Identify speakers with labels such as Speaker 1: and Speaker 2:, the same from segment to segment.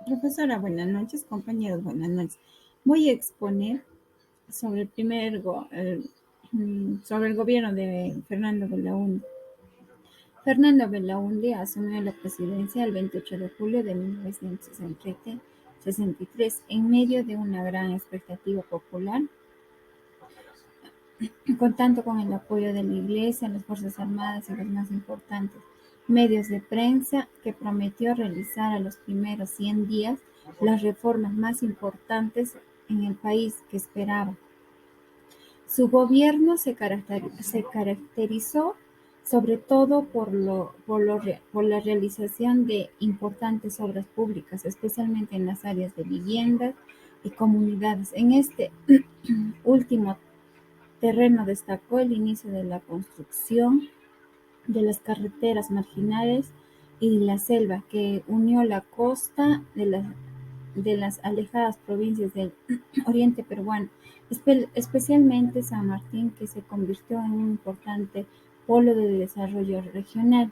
Speaker 1: Profesora, buenas noches. Compañeros, buenas noches. Voy a exponer sobre sobre el gobierno de Fernando Belaúnde. Fernando Belaúnde asumió la presidencia el 28 de julio de 1963 en medio de una gran expectativa popular, contando con el apoyo de la Iglesia, las Fuerzas Armadas y los más importantes medios de prensa, que prometió realizar a los primeros 100 días las reformas más importantes en el país que esperaba. Su gobierno se caracterizó sobre todo por la realización de importantes obras públicas, especialmente en las áreas de viviendas y comunidades. En este último terreno destacó el inicio de la construcción de las carreteras marginales y la selva que unió la costa de las alejadas provincias del oriente peruano, especialmente San Martín, que se convirtió en un importante polo de desarrollo regional.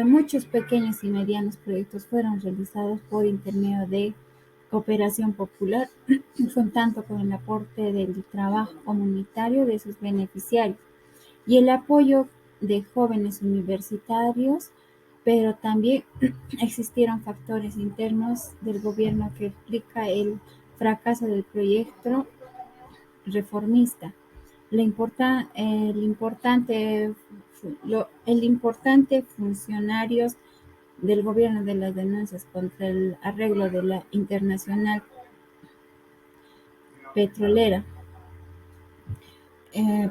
Speaker 1: Muchos pequeños y medianos proyectos fueron realizados por intermedio de cooperación popular, contando con el aporte del trabajo comunitario de sus beneficiarios y el apoyo de jóvenes universitarios, pero también existieron factores internos del gobierno que explica el fracaso del proyecto reformista. El importante funcionarios del gobierno de las denuncias contra el arreglo de la Internacional Petrolera,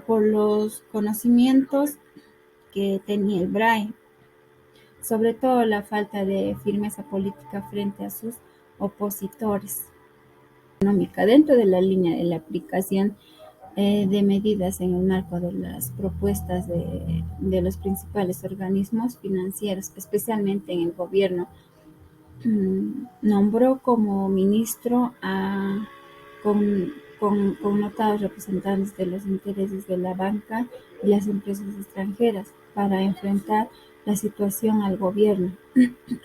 Speaker 1: por los conocimientos que tenía el BRAE, sobre todo la falta de firmeza política frente a sus opositores económica dentro de la línea de la aplicación de medidas en el marco de las propuestas de los principales organismos financieros, especialmente en el gobierno. Nombró como ministro a connotados representantes de los intereses de la banca y las empresas extranjeras para enfrentar la situación al gobierno,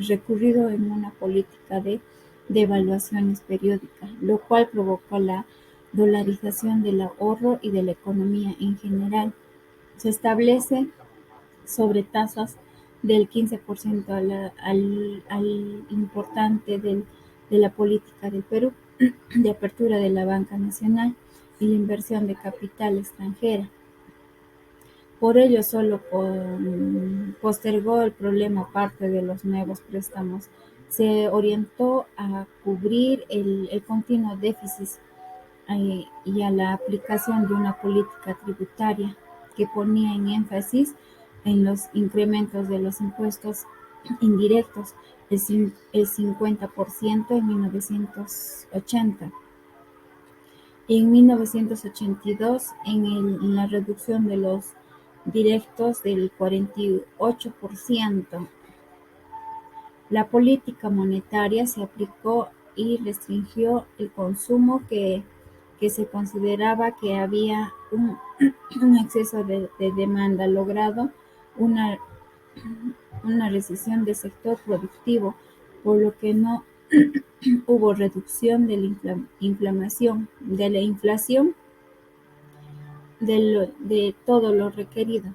Speaker 1: recurrido en una política de devaluaciones periódicas, lo cual provocó la dolarización del ahorro y de la economía en general. Se establece sobre tasas del 15% al importante de la política del Perú, de apertura de la banca nacional y la inversión de capital extranjera. Por ello, solo postergó el problema parte de los nuevos préstamos. Se orientó a cubrir el continuo déficit y a la aplicación de una política tributaria que ponía en énfasis en los incrementos de los impuestos indirectos, el 50% en 1980. En 1982, en la reducción de los directos del 48%. La política monetaria se aplicó y restringió el consumo que se consideraba que había un exceso de demanda, logrado una, una recesión del sector productivo, por lo que no hubo reducción de la inflación de todo lo requerido,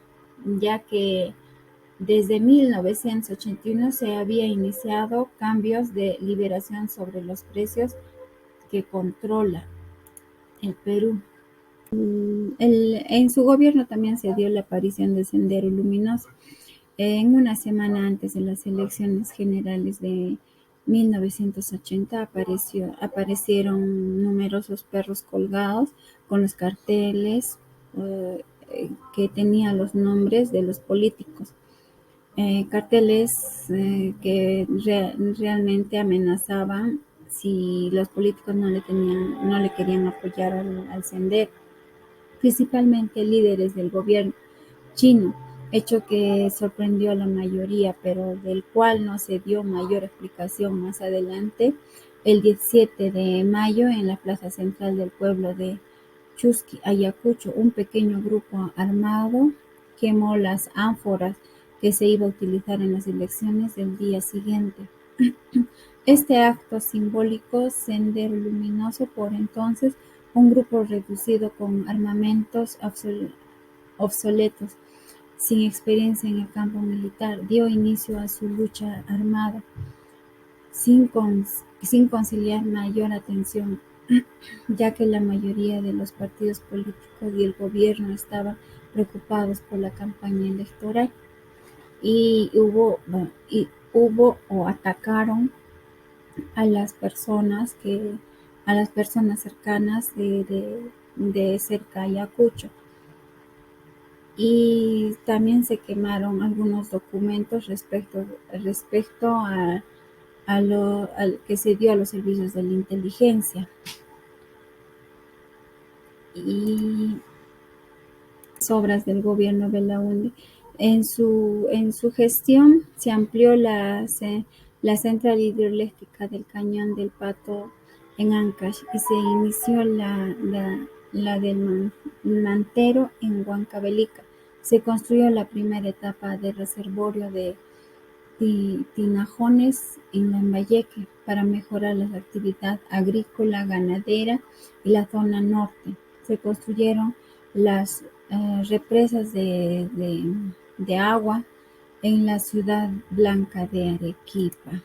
Speaker 1: ya que desde 1981 se había iniciado cambios de liberación sobre los precios que controla el Perú. En su gobierno también se dio la aparición del Sendero Luminoso. En una semana antes de las elecciones generales de 1980 aparecieron numerosos perros colgados con los carteles que tenían los nombres de los políticos. Carteles que realmente amenazaban si los políticos no le querían apoyar al Sendero, principalmente líderes del gobierno chino, hecho que sorprendió a la mayoría, pero del cual no se dio mayor explicación más adelante. El 17 de mayo, en la plaza central del pueblo de Chusqui, Ayacucho, un pequeño grupo armado quemó las ánforas que se iba a utilizar en las elecciones del día siguiente. Este acto simbólico, Sendero Luminoso, por entonces un grupo reducido con armamentos obsoletos, sin experiencia en el campo militar, dio inicio a su lucha armada, sin conciliar mayor atención, ya que la mayoría de los partidos políticos y el gobierno estaban preocupados por la campaña electoral y hubo o atacaron a las personas cercanas de cerca Ayacucho. Y también se quemaron algunos documentos respecto al que se dio a los servicios de la inteligencia. Y obras del gobierno Belaúnde. En su gestión se amplió la central hidroeléctrica del Cañón del Pato en Ancash y se inició la del Mantero en Huancavelica. Se construyó la primera etapa de reservorio de tinajones en Lambayeque para mejorar la actividad agrícola, ganadera y la zona norte. Se construyeron las represas de agua en la ciudad blanca de Arequipa.